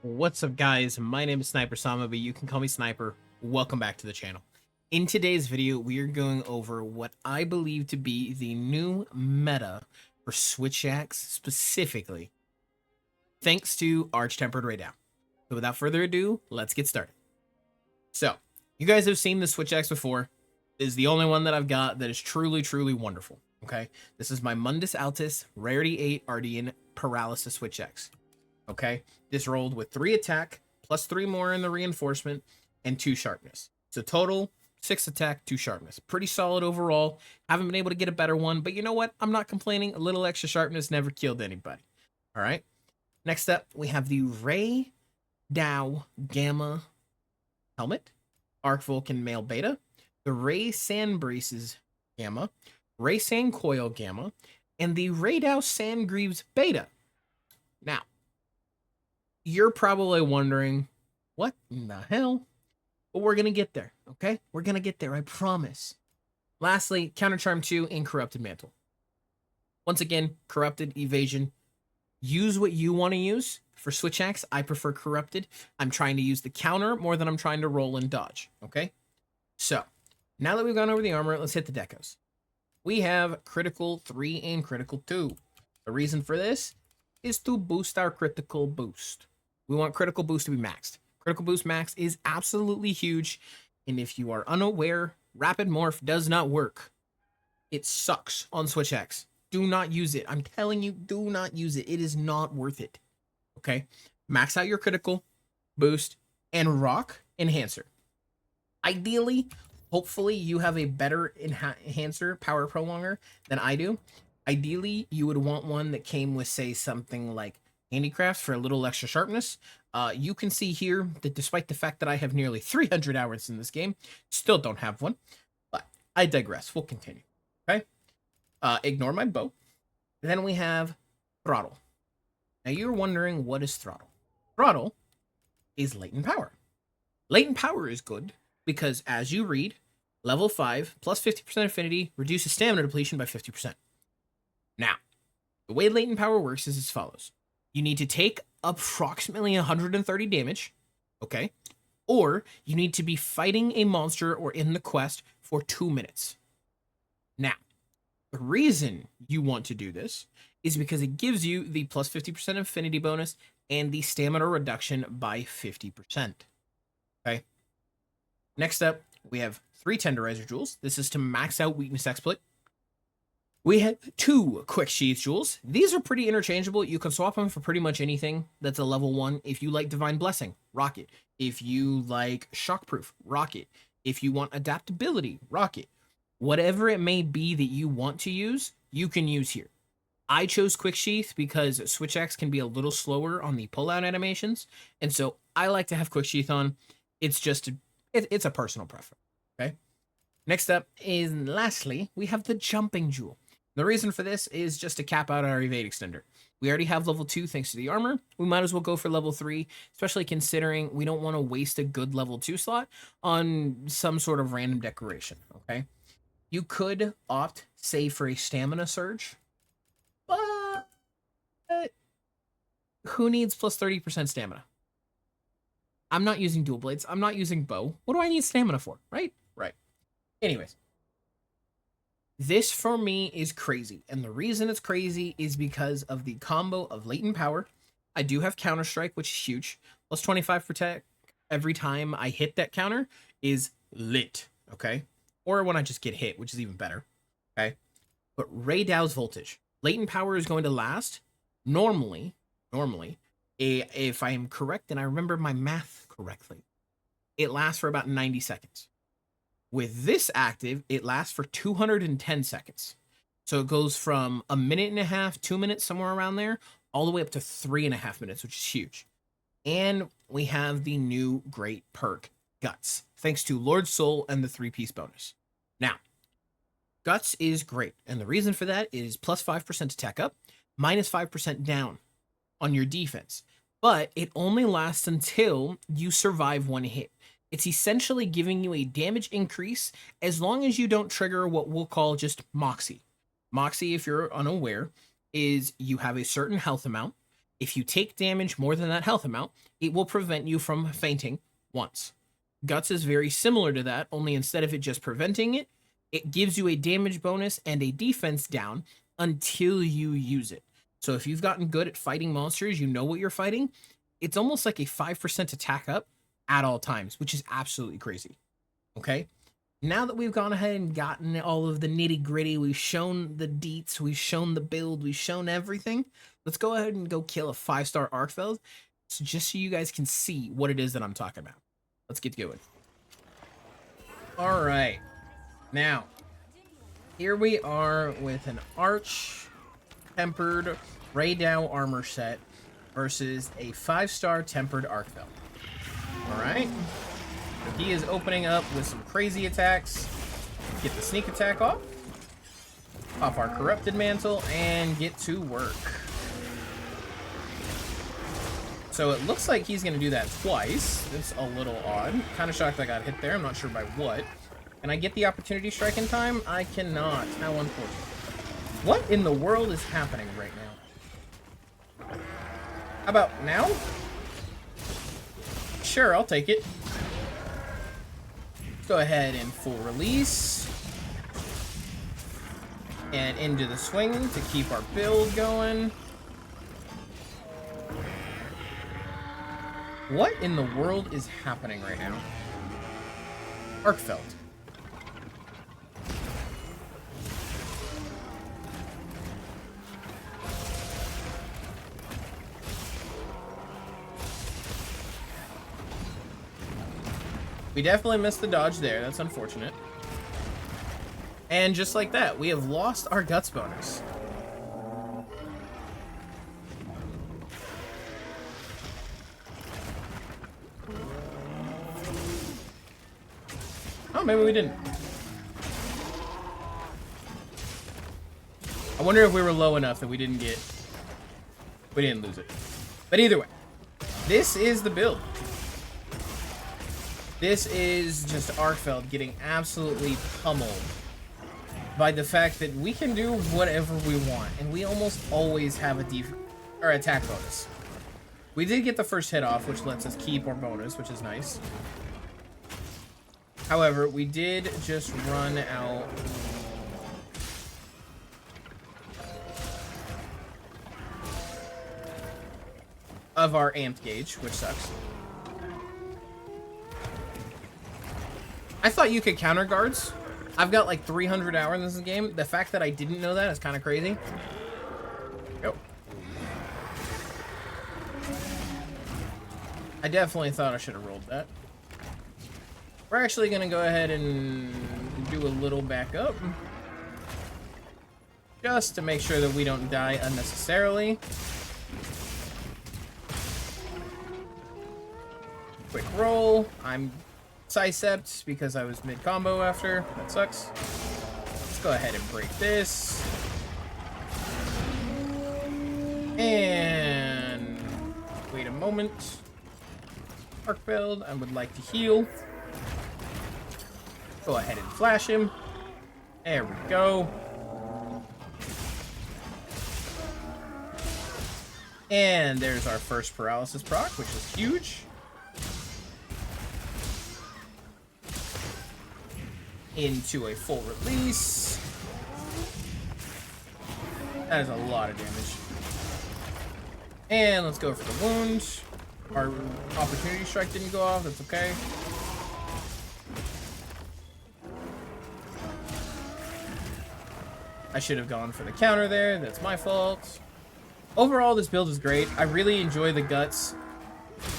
What's up, guys? My name is SnyperSama, but you can call me Sniper. Welcome back to the channel. In today's video, we are going over what I believe to be the new meta for SWITCHAXE specifically, thanks to Arch-Tempered Rey Dau. So without further ado, let's get started. So, you guys have seen the SWITCHAXE before. This is the only one that I've got that is truly, truly wonderful. Okay, this is my Mundus Altus Rarity 8 Ardean Paralysis SWITCHAXE. Okay, this rolled with 3 attack, plus 3 more in the reinforcement, and 2 sharpness. So total, 6 attack, 2 sharpness. Pretty solid overall. Haven't been able to get a better one, but you know what? I'm not complaining. A little extra sharpness never killed anybody. All right. Next up, we have the Rey Dau Gamma helmet, Arc Vulcan Male Beta, the Rey Sand Braces Gamma, Rey Sand Coil Gamma, and the Rey Dau Sand Greaves Beta. Now, you're probably wondering, what in the hell? But we're going to get there, okay? We're going to get there, I promise. Lastly, Counter Charm 2 and Corrupted Mantle. Once again, Corrupted, Evasion. Use what you want to use. For SWITCHAXE, I prefer Corrupted. I'm trying to use the counter more than I'm trying to roll and dodge, okay? So, now that we've gone over the armor, let's hit the decos. We have Critical 3 and Critical 2. The reason for this is to boost our critical boost. We want critical boost to be maxed. Critical boost max is absolutely huge, and if you are unaware, rapid morph does not work. It sucks on SWITCHAXE. Do not use it. I'm telling you, do not use it. It is not worth it. Okay? Max out your critical boost and rock enhancer. Ideally, hopefully, you have a better enhancer power prolonger than I do. Ideally, you would want one that came with, say, something like handicrafts for a little extra sharpness. You can see here that despite the fact that I have nearly 300 hours in this game, still don't have one. But I digress. We'll continue. Okay? Ignore my bow. Then we have throttle. Now you're wondering, what is throttle? Throttle is latent power. Latent power is good because, as you read, level 5 plus 50% affinity reduces stamina depletion by 50%. Now, the way latent power works is as follows. You need to take approximately 130 damage, okay? Or you need to be fighting a monster or in the quest for 2 minutes. Now, the reason you want to do this is because it gives you the plus 50% affinity bonus and the stamina reduction by 50%. Okay? Next up, we have 3 Tenderizer Jewels. This is to max out Weakness Exploit. We have 2 Quick Sheath Jewels. These are pretty interchangeable. You can swap them for pretty much anything that's a level 1. If you like Divine Blessing, rock it. If you like Shockproof, rock it. If you want Adaptability, rock it. Whatever it may be that you want to use, you can use here. I chose Quick Sheath because SWITCHAXE can be a little slower on the pullout animations, and so I like to have Quick Sheath on. It's just, it's a personal preference, okay? Next up is, lastly, we have the Jumping Jewel. The reason for this is just to cap out our evade extender. We already have level 2 thanks to the armor. We might as well go for level 3, especially considering we don't want to waste a good level 2 slot on some sort of random decoration, okay? You could opt, say, for a stamina surge, but who needs plus 30% stamina? I'm not using dual blades. I'm not using bow. What do I need stamina for, right? Right. Anyways. This, for me, is crazy, and the reason it's crazy is because of the combo of latent power. I do have counter strike, which is huge. Plus 25 protect every time I hit that counter is lit, okay? Or when I just get hit, which is even better, okay? But Rey Dau's voltage. Latent power is going to last, normally, if I am correct and I remember my math correctly, it lasts for about 90 seconds. With this active, it lasts for 210 seconds. So it goes from a minute and a half, 2 minutes, somewhere around there, all the way up to 3.5 minutes, which is huge. And we have the new great perk, Guts, thanks to Lord Soul and the 3-piece bonus. Now, Guts is great, and the reason for that is plus 5% attack up, minus 5% down on your defense. But it only lasts until you survive 1 hit. It's essentially giving you a damage increase as long as you don't trigger what we'll call just Moxie. Moxie, if you're unaware, is you have a certain health amount. If you take damage more than that health amount, it will prevent you from fainting once. Guts is very similar to that, only instead of it just preventing it, it gives you a damage bonus and a defense down until you use it. So if you've gotten good at fighting monsters, you know what you're fighting, it's almost like a 5% attack up at all times, which is absolutely crazy. Okay? Now that we've gone ahead and gotten all of the nitty gritty, we've shown the deets, we've shown the build, we've shown everything, let's go ahead and go kill a 5-star Archfeld, so just so you guys can see what it is that I'm talking about. Let's get going. All right. Now, here we are with an Arch-Tempered Rey Dau armor set versus a 5-star Tempered Archfeld. All right. So he is opening up with some crazy attacks. Get the sneak attack off. Pop our Corrupted Mantle and get to work. So it looks like he's going to do that twice. It's a little odd. Kind of shocked I got hit there. I'm not sure by what. Can I get the opportunity strike in time? I cannot. How unfortunate. What in the world is happening right now? How about now? Sure, I'll take it. Let's go ahead and full release. And into the swing to keep our build going. What in the world is happening right now? Archfeld. We definitely missed the dodge there. That's unfortunate. And just like that, we have lost our guts bonus. Oh, maybe we didn't. I wonder if we were low enough that we didn't lose it. But either way, this is the build. This is just Archfeld getting absolutely pummeled by the fact that we can do whatever we want, and we almost always have a attack bonus. We did get the first hit off, which lets us keep our bonus, which is nice. However, we did just run out of our amped gauge, which sucks. I thought you could counter guards. I've got like 300 hours in this game. The fact that I didn't know that is kind of crazy. Go. I definitely thought I should have rolled that. We're actually going to go ahead and do a little backup. Just to make sure that we don't die unnecessarily. Quick roll. I'm sidestepped because I was mid-combo after. That sucks. Let's go ahead and break this. And wait a moment. Archfeld, I would like to heal. Go ahead and flash him. There we go. And there's our first paralysis proc, which is huge. Into a full release. That is a lot of damage. And let's go for the wound. Our opportunity strike didn't go off. That's okay. I should have gone for the counter there. That's my fault. Overall, this build is great. I really enjoy the guts.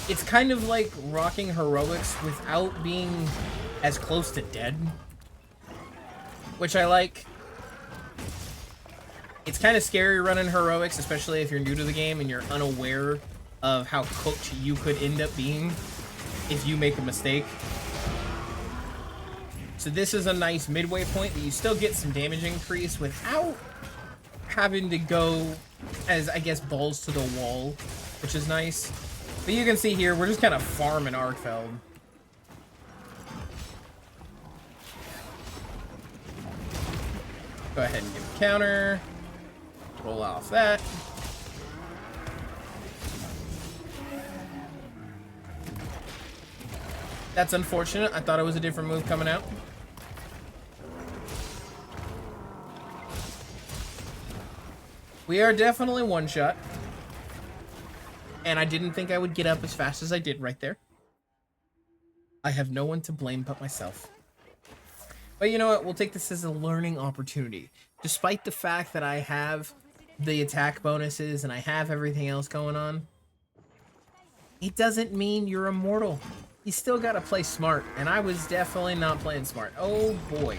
It's kind of like rocking heroics without being as close to dead, which I like. It's kind of scary running heroics, especially if you're new to the game and you're unaware of how cooked you could end up being if you make a mistake. So this is a nice midway point that you still get some damage increase without having to go as, I guess, balls to the wall, which is nice. But you can see here, we're just kind of farming Archfeld. Go ahead and give a counter. Roll off that. That's unfortunate. I thought it was a different move coming out. We are definitely one shot. And I didn't think I would get up as fast as I did right there. I have no one to blame but myself. But you know what? We'll take this as a learning opportunity. Despite the fact that I have the attack bonuses and I have everything else going on, it doesn't mean you're immortal. You still gotta play smart, and I was definitely not playing smart. Oh boy.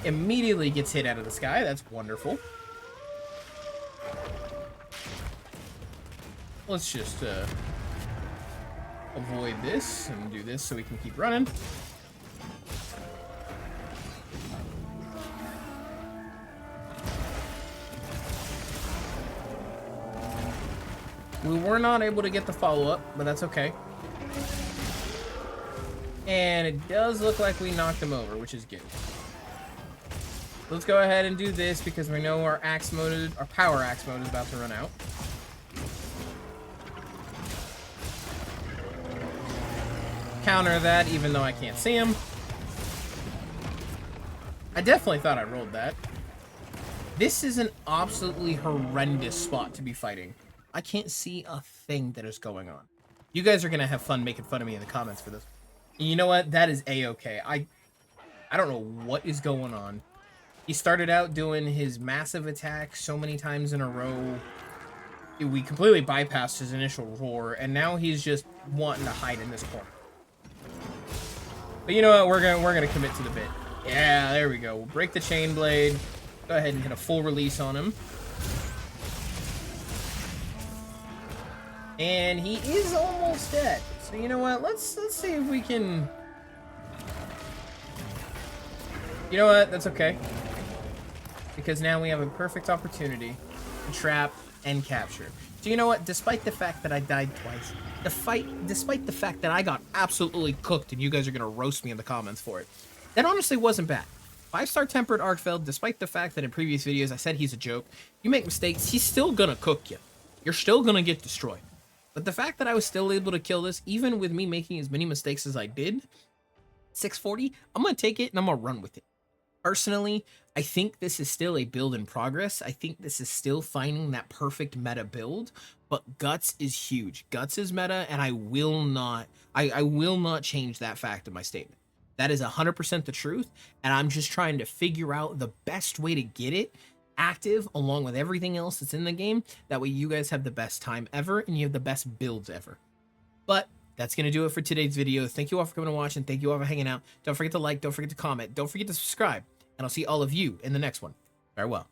Immediately gets hit out of the sky. That's wonderful. Let's just avoid this and do this so we can keep running. We were not able to get the follow-up, but that's okay. And it does look like we knocked him over, which is good. Let's go ahead and do this because we know our axe mode, our power axe mode is about to run out. Counter that even though I can't see him. I definitely thought I rolled that. This is an absolutely horrendous spot to be fighting. I can't see a thing that is going on. You guys are gonna have fun making fun of me in the comments for this. And you know what? That is a-okay. I don't know what is going on. He started out doing his massive attack so many times in a row. We completely bypassed his initial roar, and now he's just wanting to hide in this corner. But you know what? We're gonna commit to the bit. Yeah, there we go. We'll break the chain blade. Go ahead and hit a full release on him. And he is almost dead. So you know what? Let's see if we can. You know what? That's okay. Because now we have a perfect opportunity to trap and capture. So you know what? Despite the fact that I died twice, despite the fact that I got absolutely cooked, and you guys are gonna roast me in the comments for it, that honestly wasn't bad. 5-star tempered Arkfeld, despite the fact that in previous videos I said he's a joke. You make mistakes, he's still gonna cook you. You're still gonna get destroyed. But the fact that I was still able to kill this, even with me making as many mistakes as I did, 640, I'm gonna take it and I'm gonna run with it. Personally, I think this is still a build in progress. I think this is still finding that perfect meta build, but Guts is huge. Guts is meta, and I will not change that fact of my statement. That is 100% the truth, and I'm just trying to figure out the best way to get it active along with everything else that's in the game. That way you guys have the best time ever, and you have the best builds ever. But that's going to do it for today's video. Thank you all for coming and watching. Thank you all for hanging out. Don't forget to like, don't forget to comment, don't forget to subscribe, and I'll see all of you in the next one. Farewell.